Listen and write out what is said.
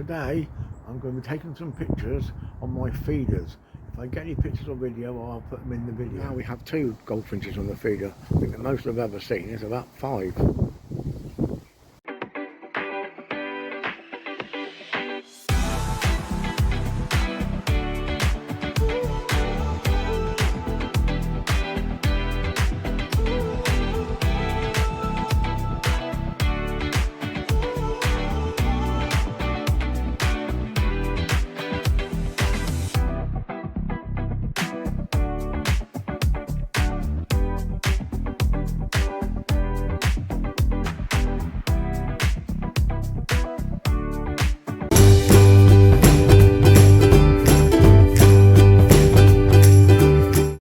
Today I'm going to be taking some pictures on my feeders. If I get any pictures or video, I'll put them in the video. Now we have 2 goldfinches on the feeder. I think the most I've ever seen is about 5.